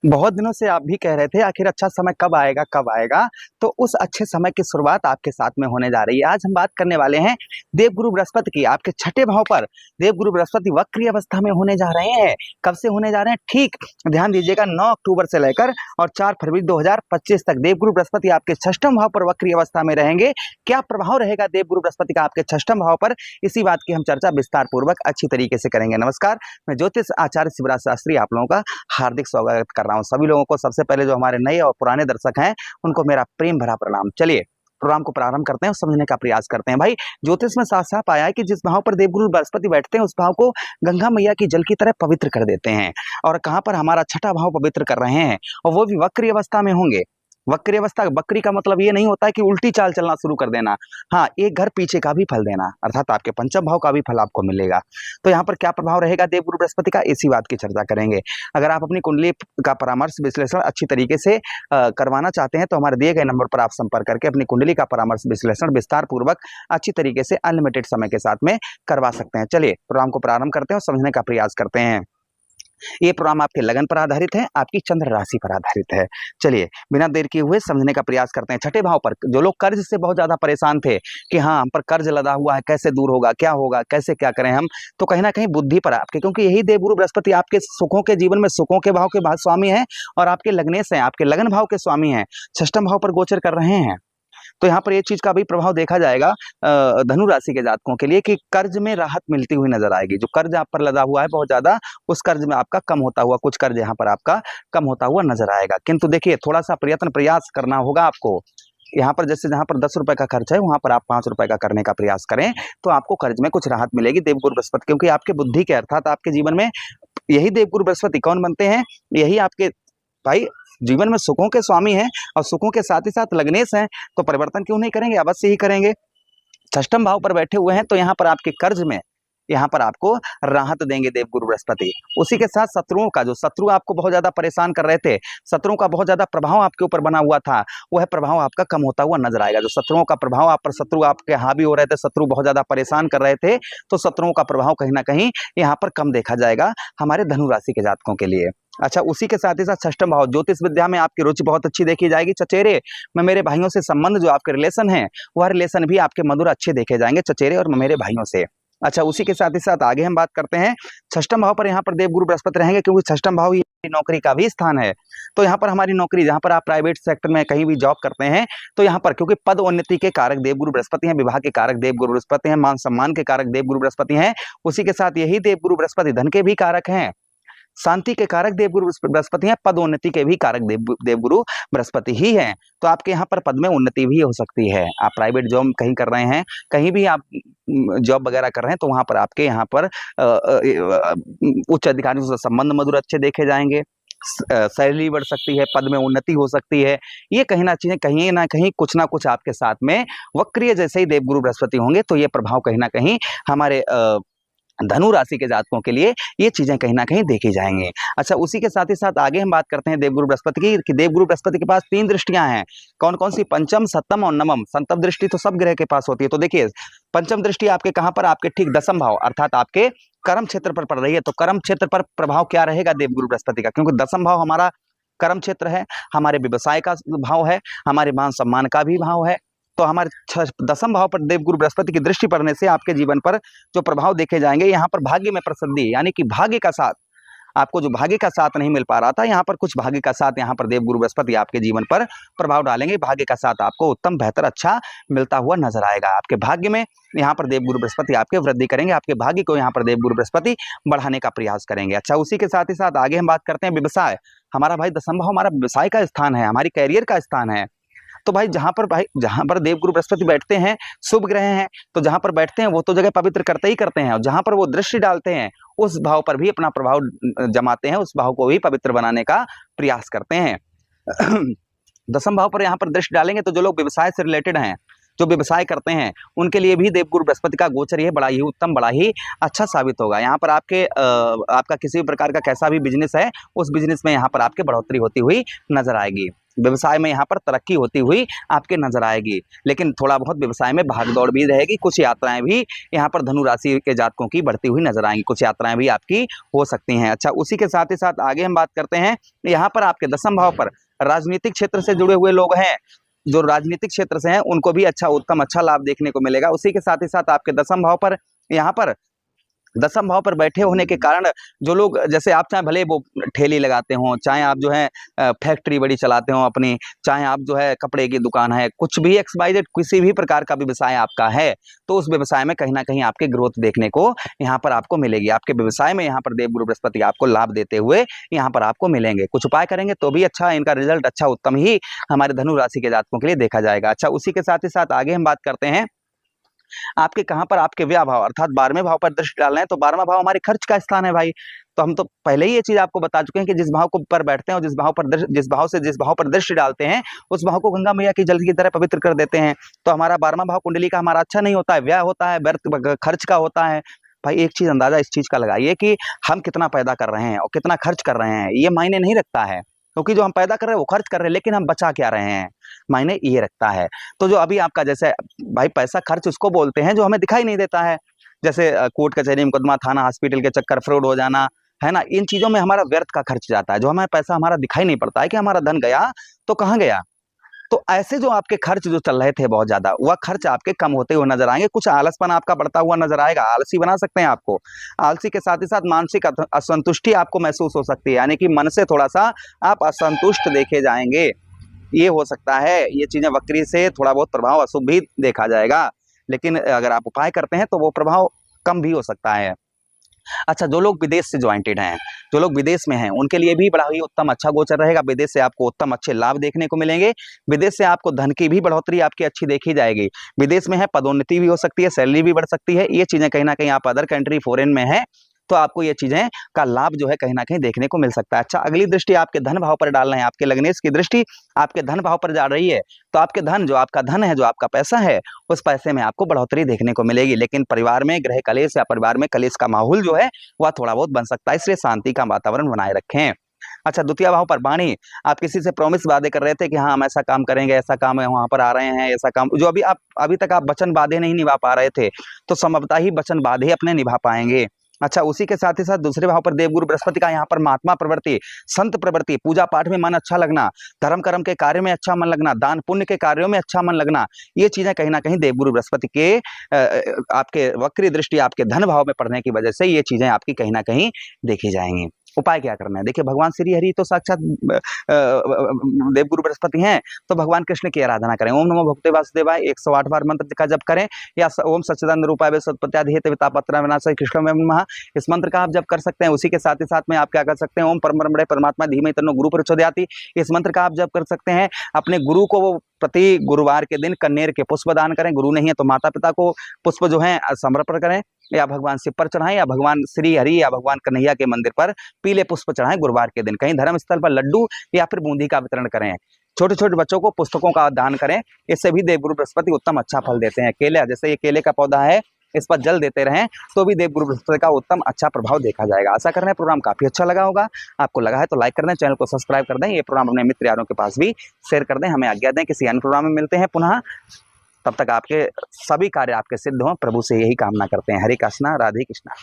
बहुत दिनों से आप भी कह रहे थे आखिर अच्छा समय कब आएगा कब आएगा। तो उस अच्छे समय की शुरुआत आपके साथ में होने जा रही है। आज हम बात करने वाले हैं देवगुरु बृहस्पति की। आपके छठे भाव पर देवगुरु बृहस्पति वक्री अवस्था में होने जा रहे हैं। कब से होने जा रहे हैं, ठीक ध्यान दीजिएगा, 9 अक्टूबर से लेकर और 4 फरवरी 2025 तक देवगुरु बृहस्पति आपके छठम भाव पर वक्री अवस्था में रहेंगे। क्या प्रभाव रहेगा देवगुरु बृहस्पति का आपके छठम भाव पर, इसी बात की हम चर्चा विस्तार पूर्वक अच्छी तरीके से करेंगे। नमस्कार, मैं ज्योतिष आचार्य शिवराज शास्त्री आप लोगों का हार्दिक स्वागत कर रहा हूं। सभी लोगों को सबसे पहले जो हमारे नए और पुराने दर्शक हैं उनको मेरा प्रेम भरा प्रणाम। चलिए प्रोग्राम को प्रारंभ करते हैं और समझने का प्रयास करते हैं। भाई ज्योतिष में साफ साफ आया है कि जिस भाव पर देवगुरु बृहस्पति बैठते हैं उस भाव को गंगा मैया की जल की तरह पवित्र कर देते हैं। और कहां पर हमारा छठा भाव पवित्र कर रहे हैं, और वो भी वक्री अवस्था में होंगे। वक्री अवस्था, वक्री का मतलब ये नहीं होता है कि उल्टी चाल चलना शुरू कर देना, हाँ, एक घर पीछे का भी फल देना, अर्थात आपके पंचम भाव का भी फल आपको मिलेगा। तो यहाँ पर क्या प्रभाव रहेगा देवगुरु बृहस्पति का, इसी बात की चर्चा करेंगे। अगर आप अपनी कुंडली का परामर्श विश्लेषण अच्छी तरीके से करवाना चाहते हैं तो हमारे दिए गए नंबर पर आप संपर्क करके अपनी कुंडली का परामर्श विश्लेषण विस्तार पूर्वक अच्छी तरीके से अनलिमिटेड समय के साथ में करवा सकते हैं। चलिए प्रोग्राम को प्रारंभ करते हैं और समझने का प्रयास करते हैं। ये प्रोग्राम आपके लगन पर आधारित है, आपकी चंद्र राशि पर आधारित है। चलिए बिना देर किए हुए समझने का प्रयास करते हैं। छठे भाव पर जो लोग कर्ज से बहुत ज्यादा परेशान थे कि हाँ हम पर कर्ज लदा हुआ है, कैसे दूर होगा, क्या होगा, कैसे क्या करें हम, तो कहीं ना कहीं बुद्धि पर आपके, क्योंकि यही देवगुरु बृहस्पति आपके सुखों के जीवन में सुखों के भाव के स्वामी है और आपके लग्नेश हैं, आपके लगन भाव के स्वामी हैं, षष्ठम भाव पर गोचर कर रहे हैं। तो यहाँ पर ये चीज का भी प्रभाव देखा जाएगा धनु राशि के जातकों के लिए कि कर्ज में राहत मिलती हुई नजर आएगी। जो कर्ज आप पर लदा हुआ है बहुत ज्यादा, उस कर्ज में आपका कम होता हुआ, कुछ कर्ज यहाँ पर आपका कम होता हुआ नजर आएगा। किंतु देखिए थोड़ा सा प्रयास करना होगा आपको। यहाँ पर जैसे जहाँ पर 10 रुपए का खर्च है वहां पर आप 5 रुपए का करने का प्रयास करें तो आपको कर्ज में कुछ राहत मिलेगी देवगुरु बृहस्पति, क्योंकि आपके बुद्धि के अर्थात आपके जीवन में यही देवगुरु बृहस्पति कौन बनते हैं, यही आपके भाई जीवन में सुखों के स्वामी हैं और सुखों के साथ ही साथ लग्नेश हैं। तो परिवर्तन क्यों नहीं करेंगे, अवश्य ही करेंगे। षष्ठम भाव पर बैठे हुए हैं तो यहाँ पर आपके कर्ज में यहाँ पर आपको राहत देंगे देवगुरु बृहस्पति। उसी के साथ शत्रुओं का, जो शत्रु आपको बहुत ज्यादा परेशान कर रहे थे, शत्रुओं का बहुत ज्यादा प्रभाव आपके ऊपर बना हुआ था, वह प्रभाव आपका कम होता हुआ नजर आएगा। जो शत्रुओं का प्रभाव आप पर, शत्रु आपके हावी हो रहे थे, शत्रु बहुत ज्यादा परेशान कर रहे थे, तो शत्रुओं का प्रभाव कहीं ना कहीं यहाँ पर कम देखा जाएगा हमारे धनु राशि के जातकों के लिए। अच्छा, उसी के साथ ही साथ षष्ठम भाव, ज्योतिष विद्या में आपकी रुचि बहुत अच्छी देखी जाएगी। चचेरे में मेरे भाइयों से संबंध, जो आपके रिलेशन है वह रिलेशन भी आपके मधुर अच्छे देखे जाएंगे चचेरे और मेरे भाइयों से। अच्छा, उसी के साथ ही साथ आगे हम बात करते हैं षष्ठम भाव पर। यहाँ पर देवगुरु बृहस्पति रहेंगे क्योंकि षष्ठम भाव ही नौकरी का भी स्थान है। तो यहाँ पर हमारी नौकरी, जहाँ पर आप प्राइवेट सेक्टर में कहीं भी जॉब करते हैं, तो यहाँ पर क्योंकि पद उन्नति के कारक देवगुरु बृहस्पति हैं, विवाह के कारक देवगुरु बृहस्पति हैं, मान सम्मान के कारक देवगुरु बृहस्पति हैं, उसी के साथ यही देवगुरु बृहस्पति धन के भी कारक हैं, शांति के कारक देवगुरु बृहस्पति हैं, पदोन्नति के भी कारक देवगुरु बृहस्पति ही हैं। तो आपके यहाँ पर पद में उन्नति भी हो सकती है। आप प्राइवेट जॉब कहीं कर रहे हैं, कहीं भी आप जॉब वगैरह कर रहे हैं, तो वहां पर आपके यहाँ पर उच्च अधिकारियों से संबंध मधुर अच्छे देखे जाएंगे, सैलरी बढ़ सकती है, पद में उन्नति हो सकती है। ये कहीं ना कहीं कुछ ना कुछ आपके साथ में वक्रीय जैसे ही देवगुरु बृहस्पति होंगे तो ये प्रभाव कहीं ना कहीं हमारे धनु राशि के जातकों के लिए ये चीजें कहीं ना कहीं देखी जाएंगी। अच्छा, उसी के साथ ही साथ आगे हम बात करते हैं देवगुरु बृहस्पति की कि देवगुरु बृहस्पति के पास 3 दृष्टियां हैं। कौन कौन सी, पंचम, सप्तम और नवम। सप्तम दृष्टि तो सब ग्रह के पास होती है। तो देखिए पंचम दृष्टि आपके कहां पर, आपके ठीक दसम भाव अर्थात आपके कर्म क्षेत्र पर पड़ रही है। तो कर्म क्षेत्र पर प्रभाव क्या रहेगा देवगुरु बृहस्पति का, क्योंकि दसम भाव हमारा कर्म क्षेत्र है, हमारे व्यवसाय का भाव है, हमारे मान सम्मान का भी भाव है। तो हमारे दसम भाव पर देवगुरु बृहस्पति की दृष्टि पड़ने से आपके जीवन पर जो प्रभाव देखे जाएंगे, यहाँ पर भाग्य में प्रसिद्धि, यानी कि भाग्य का साथ, आपको जो भाग्य का साथ नहीं मिल पा रहा था, यहाँ पर कुछ भाग्य का साथ यहाँ पर देवगुरु बृहस्पति आपके जीवन पर प्रभाव डालेंगे। भाग्य का साथ आपको उत्तम, बेहतर, अच्छा मिलता हुआ नजर आएगा। आपके भाग्य में यहाँ पर देवगुरु बृहस्पति आपके वृद्धि करेंगे, आपके भाग्य को यहाँ पर देवगुरु बृहस्पति बढ़ाने का प्रयास करेंगे। अच्छा, उसी के साथ ही साथ आगे हम बात करते हैं व्यवसाय। हमारा भाई दसम भाव हमारा व्यवसाय का स्थान है, हमारी कैरियर का स्थान है। तो भाई जहां पर देवगुरु बृहस्पति बैठते हैं, शुभ ग्रह हैं, तो जहां पर बैठते हैं वो तो जगह पवित्र करते ही करते हैं, और जहां पर वो दृष्टि डालते हैं उस भाव पर भी अपना प्रभाव जमाते हैं, उस भाव को भी पवित्र बनाने का प्रयास करते हैं। दसम भाव पर यहाँ पर दृष्टि डालेंगे तो जो लोग व्यवसाय से रिलेटेड हैं, जो व्यवसाय करते हैं, उनके लिए भी देवगुरु बृहस्पति का गोचर ये बड़ा ही उत्तम, बड़ा ही अच्छा साबित होगा। यहाँ पर आपका किसी भी प्रकार का कैसा भी बिजनेस है, उस बिजनेस में यहाँ पर आपके बढ़ोतरी होती हुई नजर आएगी। व्यवसाय में यहाँ पर तरक्की होती हुई आपके नजर आएगी, लेकिन थोड़ा बहुत व्यवसाय में भागदौड़ भी रहेगी। कुछ यात्राएं भी यहाँ पर धनु राशि के जातकों की बढ़ती हुई नजर आएंगी, कुछ यात्राएं भी आपकी हो सकती हैं। अच्छा, उसी के साथ ही साथ आगे हम बात करते हैं, यहाँ पर आपके 10वें भाव पर राजनीतिक क्षेत्र से जुड़े हुए लोग हैं, जो राजनीतिक क्षेत्र से हैं उनको भी अच्छा उत्तम अच्छा लाभ देखने को मिलेगा। उसी के साथ ही साथ आपके 10वें भाव पर यहाँ पर 10वें भाव पर बैठे होने के कारण जो लोग, जैसे आप चाहे भले वो ठेली लगाते हो, चाहे आप जो है फैक्ट्री बड़ी चलाते हो अपनी, चाहे आप जो है कपड़े की दुकान है, कुछ भी XYZ किसी भी प्रकार का व्यवसाय आपका है, तो उस व्यवसाय में कहीं ना कहीं आपके ग्रोथ देखने को यहाँ पर आपको मिलेगी। आपके व्यवसाय में यहाँ पर देवगुरु बृहस्पति आपको लाभ देते हुए यहाँ पर आपको मिलेंगे। कुछ उपाय करेंगे तो भी अच्छा, इनका रिजल्ट अच्छा उत्तम ही हमारे धनु राशि के जातकों के लिए देखा जाएगा। अच्छा, उसी के साथ ही साथ आगे हम बात करते हैं, आपके कहां पर आपके व्यय भाव अर्थात 12वें भाव पर दृष्टि डाल रहे हैं, तो 12वां भाव हमारे खर्च का स्थान है भाई। तो हम तो पहले ही ये चीज आपको बता चुके हैं कि जिस भाव को पर बैठते हैं और जिस भाव पर दृष्टि डालते हैं, उस भाव को गंगा मैया की जल की तरह पवित्र कर देते हैं। तो हमारा 12वां भाव कुंडली का हमारा अच्छा नहीं होता है, व्यय होता है, व्यर्थ खर्च का होता है। भाई एक चीज अंदाजा इस चीज का लगाइए कि हम कितना पैदा कर रहे हैं और कितना खर्च कर रहे हैं, ये मायने नहीं रखता है, क्योंकि जो हम पैदा कर रहे हैं वो खर्च कर रहे हैं, लेकिन हम बचा क्या रहे हैं, मायने ये रखता है। तो जो अभी आपका जैसे भाई पैसा खर्च उसको बोलते हैं जो हमें दिखाई नहीं देता है, जैसे कोर्ट कचहरी मुकदमा, थाना हॉस्पिटल के चक्कर, फ्रॉड हो जाना, है ना, इन चीजों में हमारा व्यर्थ का खर्च जाता है, जो हमें पैसा हमारा दिखाई नहीं पड़ता है कि हमारा धन गया तो कहाँ गया। तो ऐसे जो आपके खर्च जो चल रहे थे बहुत ज्यादा, वह खर्च आपके कम होते हुए नजर आएंगे। कुछ आलसपन आपका बढ़ता हुआ नजर आएगा, आलसी बना सकते हैं आपको। आलसी के साथ ही साथ मानसिक असंतुष्टि आपको महसूस हो सकती है, यानी कि मन से थोड़ा सा आप असंतुष्ट देखे जाएंगे, ये हो सकता है। ये चीजें वक्री से थोड़ा बहुत प्रभाव अशुभ भी देखा जाएगा, लेकिन अगर आप उपाय करते हैं तो वो प्रभाव कम भी हो सकता है। अच्छा, जो लोग विदेश से ज्वाइंटेड हैं, जो लोग विदेश में हैं, उनके लिए भी बड़ा ही उत्तम अच्छा गोचर रहेगा। विदेश से आपको उत्तम अच्छे लाभ देखने को मिलेंगे। विदेश से आपको धन की भी बढ़ोतरी आपकी अच्छी देखी जाएगी। विदेश में है, पदोन्नति भी हो सकती है, सैलरी भी बढ़ सकती है। ये चीजें कहीं ना कहीं आप अदर कंट्री फॉरेन में है तो आपको ये चीजें का लाभ जो है कहीं ना कहीं देखने को मिल सकता है। अच्छा, अगली दृष्टि आपके धन भाव पर डाल रहे हैं, आपके लग्नेश की दृष्टि आपके धन भाव पर जा रही है, तो आपके धन, जो आपका धन है, जो आपका पैसा है, उस पैसे में आपको बढ़ोतरी देखने को मिलेगी। लेकिन परिवार में ग्रह कलेश या परिवार में कलेश का माहौल जो है वह थोड़ा बहुत बन सकता है, इसलिए शांति का वातावरण बनाए रखें। अच्छा, द्वितीय भाव पर वाणी, आप किसी से प्रॉमिस वादे कर रहे थे कि हाँ हम ऐसा काम करेंगे, ऐसा काम है, वहां पर आ रहे हैं, ऐसा काम, जो अभी तक आप वचन बाधे नहीं निभा पा रहे थे, तो संभवतः ही वचन बाधे अपने निभा पाएंगे। अच्छा, उसी के साथ ही साथ दूसरे भाव पर देवगुरु बृहस्पति का यहाँ पर महात्मा प्रवृत्ति, संत प्रवृत्ति, पूजा पाठ में मन अच्छा लगना, धर्म कर्म के कार्य में अच्छा मन लगना, दान पुण्य के कार्यों में अच्छा मन लगना, ये चीजें कहीं ना कहीं देवगुरु बृहस्पति के आपके वक्री दृष्टि आपके धन भाव में पड़ने की वजह से ये चीजें आपकी कहीं ना कहीं देखी जाएंगी। उपाय क्या करना है, देखिए भगवान श्री हरि तो साक्षात देवगुरु बृहस्पति हैं, तो भगवान कृष्ण की आराधना करें। ओम नमो भगवते वासुदेवाय 108 बार मंत्र का जप करें, या ओम सच्चिदानंद रूपाय वितापत्र विनाशाय कृष्ण में नमः, इस मंत्र का आप जप कर सकते हैं। उसी के साथ ही साथ में आप क्या कर सकते हैं, ओम परम ब्रह्मणे परमात्मा धीमहि तन्नो गुरु प्रचोदयाति, इस मंत्र का आप जप कर सकते हैं। अपने गुरु को वो प्रति गुरुवार के दिन कन्नेर के पुष्प दान करें, गुरु नहीं है तो माता पिता को पुष्प जो है समर्पण करें, या भगवान शिव पर चढ़ाएं, या भगवान श्री हरि या भगवान कन्हैया के मंदिर पर पीले पुष्प चढ़ाएं गुरुवार के दिन। कहीं धर्म स्थल पर लड्डू या फिर बूंदी का वितरण करें। छोटे छोटे बच्चों को पुस्तकों का दान करें, इससे भी देवगुरु बृहस्पति उत्तम अच्छा फल देते हैं। केला, जैसे ये केले का पौधा है, इस पर जल देते रहें तो भी देवगुरु बृहस्पति का उत्तम अच्छा प्रभाव देखा जाएगा। आशा कर रहे हैं प्रोग्राम काफी अच्छा लगा होगा। आपको लगा है तो लाइक कर दें, चैनल को सब्सक्राइब कर दें, ये प्रोग्राम अपने मित्र यारों के पास भी शेयर कर दें। हमें आज्ञा दें, किसी अन्य प्रोग्राम में मिलते हैं पुनः, तब तक आपके सभी कार्य आपके सिद्ध हों, प्रभु से यही कामना करते हैं। हरे कृष्णा, राधे कृष्णा।